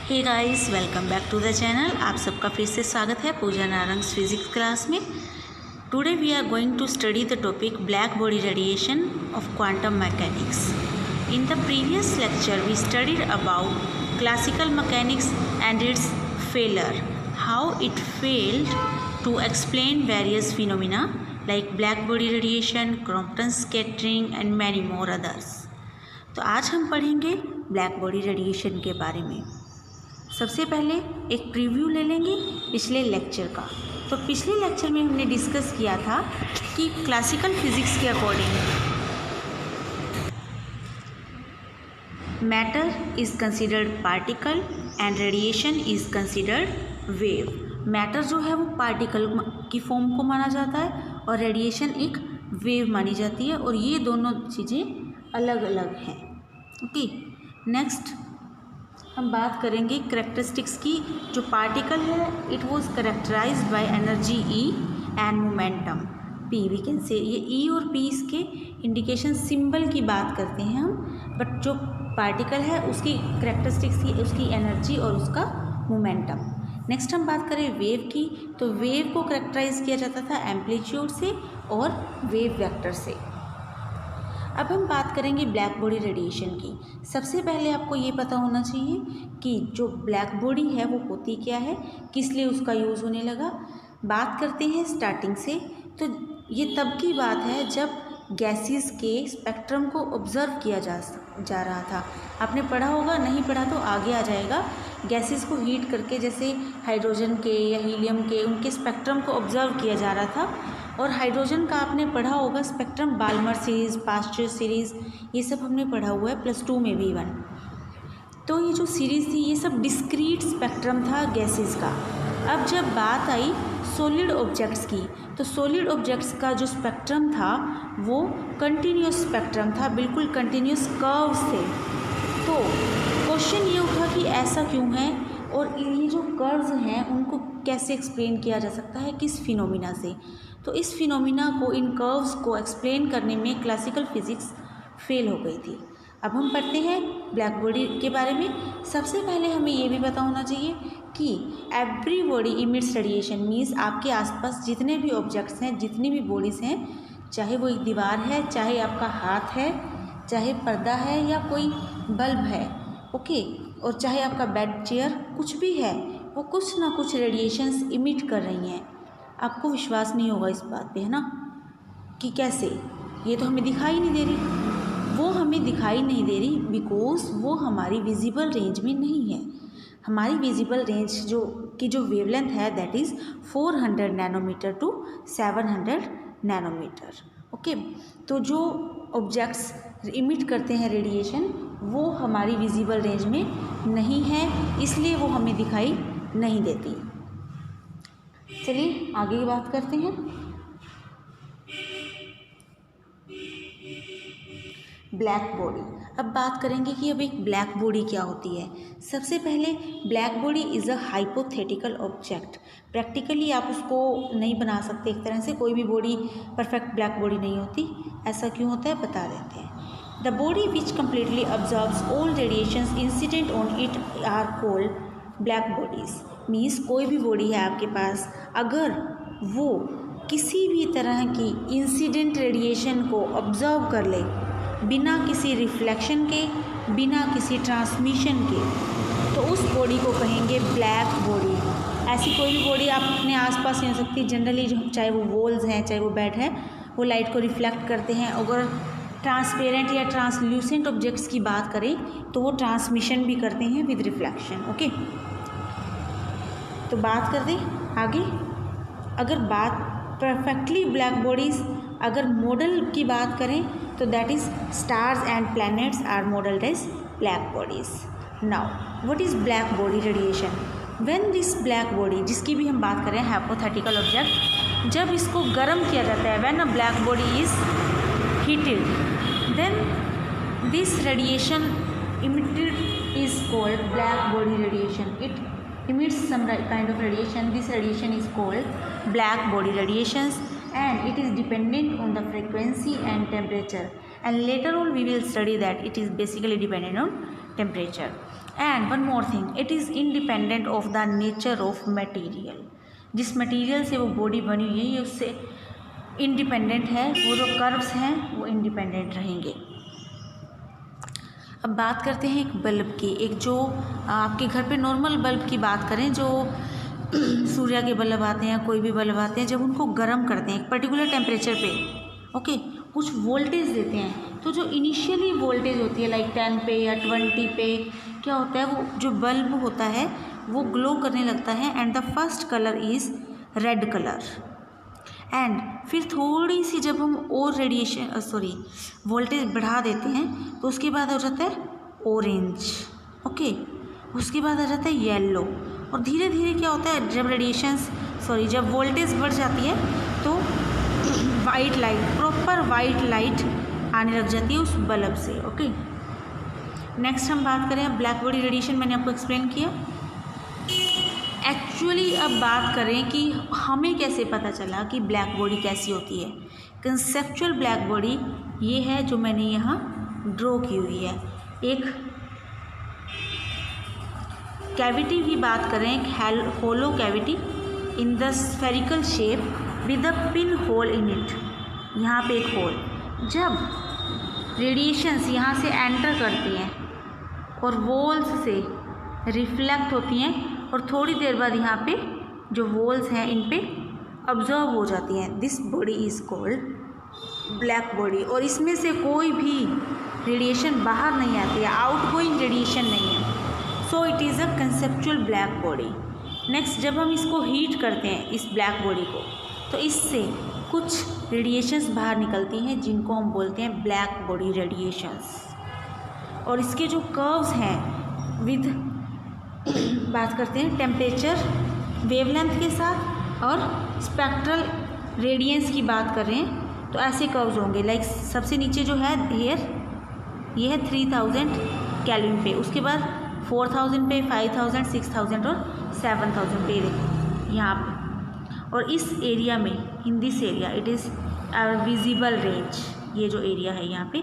Hey guys, welcome back to the channel. आप सबका फिर से स्वागत है पूजा नारंग्स फिजिक्स क्लास में। Today we are going to study the topic black body radiation of quantum mechanics. In the previous lecture we studied about classical mechanics and its failure, how it failed to explain various phenomena like black body radiation, Compton scattering and many more others. तो आज हम पढ़ेंगे black body radiation के बारे में। सबसे पहले एक प्रीव्यू ले लेंगे पिछले लेक्चर का। तो पिछले लेक्चर में हमने डिस्कस किया था कि क्लासिकल फिजिक्स के according matter is considered particle and radiation is considered wave. Matter जो है वो पार्टिकल की फॉर्म को माना जाता है और रेडिएशन एक वेव मानी जाती है, और ये दोनों चीज़ें अलग अलग हैं। ओके, नेक्स्ट हम बात करेंगे करेक्टरिस्टिक्स की। जो पार्टिकल है it was characterized by energy E and momentum P. We can say ये ई और पी इसके इंडिकेशन सिंबल की बात करते हैं हम, बट जो पार्टिकल है उसकी करेक्टरिस्टिक्स की उसकी एनर्जी और उसका मोमेंटम। नेक्स्ट हम बात करें वेव की, तो वेव को करेक्टराइज किया जाता था एम्पलीट्यूड से और वेव वेक्टर से। अब हम बात करेंगे ब्लैक बॉडी रेडिएशन की। सबसे पहले आपको ये पता होना चाहिए कि जो ब्लैक बॉडी है वो होती क्या है, किस लिए उसका यूज़ होने लगा। बात करते हैं स्टार्टिंग से। तो ये तब की बात है जब गैसेस के स्पेक्ट्रम को ऑब्ज़र्व किया जा रहा था। आपने पढ़ा होगा, नहीं पढ़ा तो आगे आ जाएगा। गैसेस को हीट करके, जैसे हाइड्रोजन के या हीलियम के, उनके स्पेक्ट्रम को ऑब्ज़र्व किया जा रहा था। और हाइड्रोजन का आपने पढ़ा होगा spectrum, Balmer series, Paschen series, ये सब हमने पढ़ा हुआ है +2 में भी इवन। तो ये जो सीरीज़ थी ये सब डिस्क्रीट स्पेक्ट्रम था गैसेस का। अब जब बात आई सॉलिड ऑब्जेक्ट्स की, तो सॉलिड ऑब्जेक्ट्स का जो स्पेक्ट्रम था वो कंटिन्यूस स्पेक्ट्रम था, बिल्कुल कंटिन्यूस कर्व्स थे। तो क्वेश्चन ये उठा कि ऐसा क्यों है, और ये जो कर्व्स हैं उनको कैसे एक्सप्लेन किया जा सकता है, किस फिनोमिना से। तो इस फिनोमिना को, इन कर्व्स को एक्सप्लेन करने में क्लासिकल फिजिक्स फेल हो गई थी। अब हम पढ़ते हैं ब्लैक बॉडी के बारे में। सबसे पहले हमें ये भी पता होना चाहिए कि every body emits radiation, means आपके आसपास जितने भी ऑब्जेक्ट्स हैं, जितनी भी बॉडीज़ हैं, चाहे वो एक दीवार है, चाहे आपका हाथ है, चाहे पर्दा है या कोई बल्ब है, ओके, और चाहे आपका बेड, चेयर, कुछ भी है, वो कुछ ना कुछ रेडिएशंस इमिट कर रही हैं। आपको विश्वास नहीं होगा इस बात पे, है ना, कि कैसे, ये तो हमें दिखाई नहीं दे रही। वो हमें दिखाई नहीं दे रही बिकॉज वो हमारी विजिबल रेंज में नहीं है। हमारी विजिबल रेंज जो वेवलेंथ है that is 400 nanometer to 700 nanometer. Okay, तो जो ऑब्जेक्ट्स इमिट करते हैं रेडिएशन वो हमारी विजिबल रेंज में नहीं है, इसलिए वो हमें दिखाई नहीं देती। चलिए आगे की बात करते हैं। Black body. अब बात करेंगे कि अब एक ब्लैक बॉडी क्या होती है। सबसे पहले black body is a hypothetical object. Practically आप उसको नहीं बना सकते, एक तरह से कोई भी बॉडी परफेक्ट ब्लैक बॉडी नहीं होती। ऐसा क्यों होता है बता देते हैं। The body which completely observes all radiations incident on it are called black bodies. Means कोई भी बॉडी है आपके पास, अगर वो किसी भी तरह की इंसिडेंट रेडिएशन को ऑब्जर्व कर ले बिना किसी रिफ्लेक्शन के, बिना किसी ट्रांसमिशन के, तो उस बॉडी को कहेंगे ब्लैक बॉडी। ऐसी कोई भी बॉडी आप अपने आसपास नहीं हो सकती। जनरली चाहे वो वॉल्स हैं, चाहे वो बेड है, वो लाइट को रिफ्लेक्ट करते हैं। अगर ट्रांसपेरेंट या ट्रांसल्यूसेंट ऑब्जेक्ट्स की बात करें तो वो ट्रांसमिशन भी करते हैं विद रिफ्लेक्शन। ओके, तो बात कर दें आगे। अगर बात परफेक्टली ब्लैक बॉडीज़, अगर मॉडल की बात करें तो that is stars and planets are modelled as black bodies. Now what is black body radiation? When this black body, जिसकी भी हम बात करें हाइपोथेटिकल ऑब्जेक्ट, जब इसको गर्म किया जाता है, when a black body is heated, then this radiation emitted is called black body radiation. It emits some kind of radiation. This radiation is called black body radiations, and it is dependent on the frequency and temperature. And later on we will study that it is basically dependent on temperature. And one more thing, it is independent of the nature of material. जिस material से वो body बनी हुई है ये उससे independent है, वो जो कर्व्स हैं वो इंडिपेंडेंट रहेंगे। अब बात करते हैं एक बल्ब की। एक जो आपके घर पे नॉर्मल बल्ब की बात करें, जो सूर्य के बल्ब आते हैं, कोई भी बल्ब आते हैं, जब उनको गर्म करते हैं एक पर्टिकुलर टेम्परेचर पे, ओके, कुछ वोल्टेज देते हैं, तो जो इनिशियली वोल्टेज होती है लाइक 10 पे या 20 पे, क्या होता है, वो जो बल्ब होता है वो ग्लो करने लगता है and the first colour is red colour. And फिर थोड़ी सी जब हम और रेडिएशन वोल्टेज बढ़ा देते हैं तो उसके बाद हो जाता है ऑरेंज, ओके, उसके बाद आ जाता है येलो, और धीरे धीरे क्या होता है जब वोल्टेज बढ़ जाती है तो white light, proper white light आने लग जाती है उस बल्ब से, ओके। नेक्स्ट हम बात करें ब्लैक बॉडी रेडिएशन, मैंने आपको एक्सप्लेन किया। एक्चुअली अब बात करें कि हमें कैसे पता चला कि ब्लैक बॉडी कैसी होती है। कंसेप्चुअल ब्लैक बॉडी ये है जो मैंने यहाँ ड्रॉ की हुई है। एक कैविटी की बात करें, एक hollow cavity in the spherical shape with a pin hole in it. यहाँ पे एक होल, जब रेडिएशंस यहाँ से एंटर करती हैं और वॉल्स से रिफ्लेक्ट होती हैं और थोड़ी देर बाद यहाँ पे जो वॉल्स हैं इन पे ऑब्जर्व हो जाती हैं, this body is called black body. और इसमें से कोई भी रेडिएशन बाहर नहीं आती है, आउटगोइंग रेडिएशन नहीं है, so it is a conceptual black body. Next, जब हम इसको हीट करते हैं इस ब्लैक बॉडी को, तो इससे कुछ रेडिएशंस बाहर निकलती हैं जिनको हम बोलते हैं ब्लैक बॉडी रेडिएशंस। और इसके जो कर्व्स हैं विद बात करते हैं टेम्परेचर, वेवलेंथ के साथ और स्पेक्ट्रल रेडियंस की बात करें तो ऐसे कर्व्स होंगे। लाइक सबसे नीचे जो है ये है 3000 केल्विन पे, उसके बाद 4000 पे, 5000, 6000 और 7000 पे देखो यहाँ पे। और इस एरिया में, in this area it is our visible range. ये जो एरिया है यहाँ पे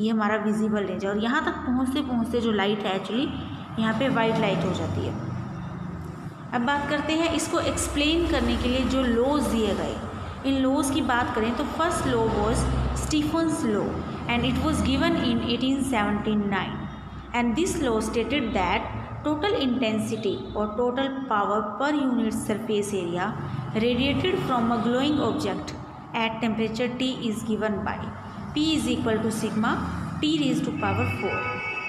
ये हमारा विजिबल रेंज है, और यहाँ तक पहुँचते पहुँचते जो लाइट है एक्चुअली यहाँ पे वाइट लाइट हो जाती है। अब बात करते हैं इसको एक्सप्लेन करने के लिए जो लॉज दिए गए। इन लॉज की बात करें तो first law was Stefan's law and it was given in 1879 and this law stated that total intensity or total power per unit surface area radiated from a glowing object at temperature T is given by P is equal to sigma T raised to power 4.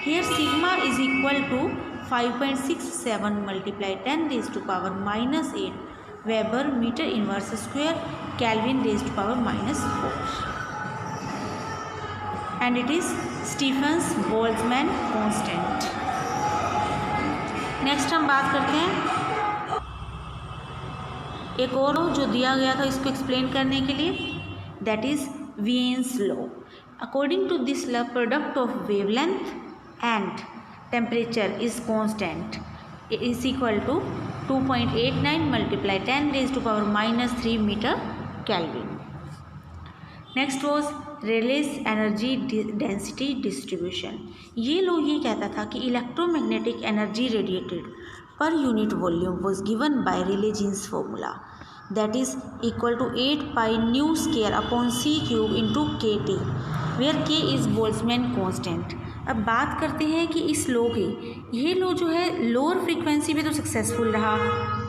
Here sigma is equal to 5.67 multiplied 10 raised to power minus 8 Weber meter inverse square Kelvin raised to power minus 4. And it is Stefan's Boltzmann constant. Next हम बात करते हैं एक और जो दिया गया था इसको एक्सप्लेन करने के लिए, that is Wien's law. According to this law, product of wavelength and temperature is constant is equal to 2.89 multiply 10 raise to power minus 3 metre kelvin. Next was Rayleigh's energy density distribution. ये law ये कहता था कि electromagnetic energy radiated per unit volume was given by Rayleigh Jeans formula that is equal to 8 pi nu square upon c cube into k T where के is Boltzmann constant. अब बात करते हैं कि इस लॉ की, ये लॉ जो है लोअर फ्रीक्वेंसी पे तो सक्सेसफुल रहा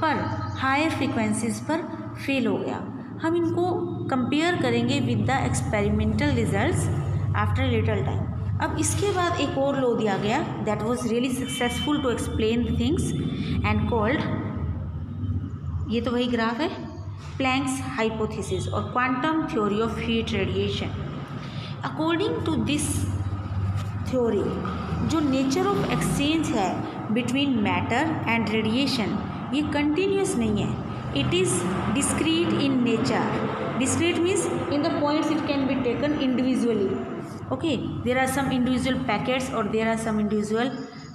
पर हायर फ्रीक्वेंसीज पर फेल हो गया। हम इनको कंपेयर करेंगे with the experimental results after little time. अब इसके बाद एक और लॉ दिया गया that was really successful to explain the things and called, ये तो वही ग्राफ है, प्लैंक्स हाइपोथेसिस और quantum theory of heat radiation. According to this theory, जो नेचर ऑफ एक्सचेंज है बिटवीन मैटर एंड रेडिएशन ये कंटिन्यूस नहीं है, it is discrete in nature. Discrete means in the points it can be taken individually. Okay, there are some individual packets or there are some individual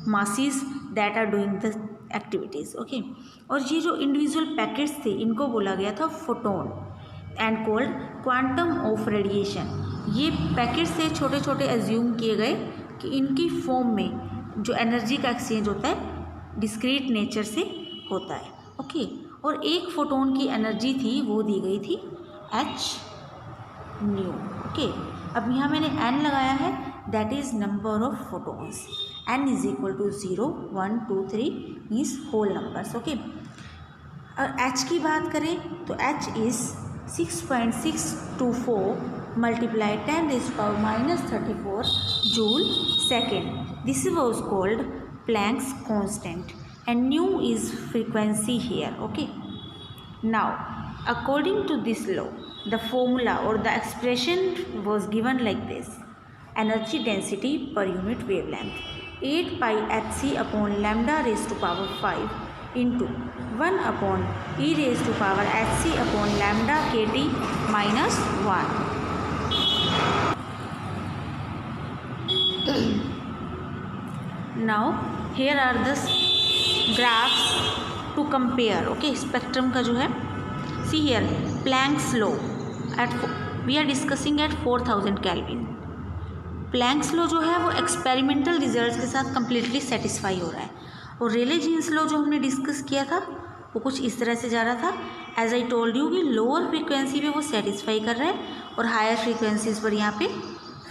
masses that are doing the activities. Okay, और ये जो individual packets थे इनको बोला गया था photon and called quantum of radiation. ये packets से छोटे छोटे एज्यूम किए गए कि इनकी फॉर्म में जो एनर्जी का एक्सचेंज होता है डिस्क्रीट नेचर से होता है। ओके, और एक फोटोन की एनर्जी थी वो दी गई थी h न्यू। ओके, अब यहाँ मैंने n लगाया है, that is number of photons. n is equal to 0 1 2 3 means whole numbers. Okay, और h की बात करें तो h is 6.624 multiply 10⁻⁻34 joule second. This was called Planck's constant and nu is frequency here. Okay, now according to this law, the formula or the expression was given like this: energy density per unit wavelength 8 pi hc upon lambda raised to power 5 into 1 upon e raised to power hc upon lambda kt minus 1. Now here are the graphs to compare. Okay, spectrum का जो है, see here Planck's law at we are discussing at 4000 Kelvin. Planck's law जो है वो experimental results के साथ completely satisfy हो रहा है, और रेले जीन्स लॉ जो हमने डिस्कस किया था वो कुछ इस तरह से जा रहा था। एज आई टोल्ड यू कि लोअर फ्रीक्वेंसी पे वो सेटिस्फाई कर रहा है और हायर फ्रीक्वेंसीज पर यहाँ पे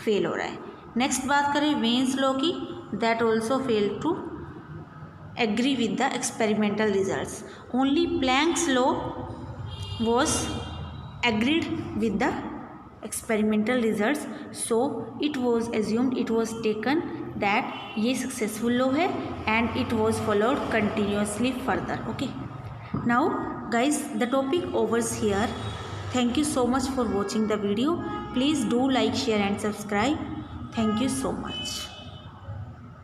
फेल हो रहा है। नेक्स्ट बात करें वेन्स लॉ की, that also fail to agree with the experimental results. Only Planck's law was agreed with the experimental results, so it was assumed, it was taken that ये successful law है and it was followed continuously further. Okay, now guys, the topic overs here. Thank you so much for watching the video. Please do like, share and subscribe. Thank you so much.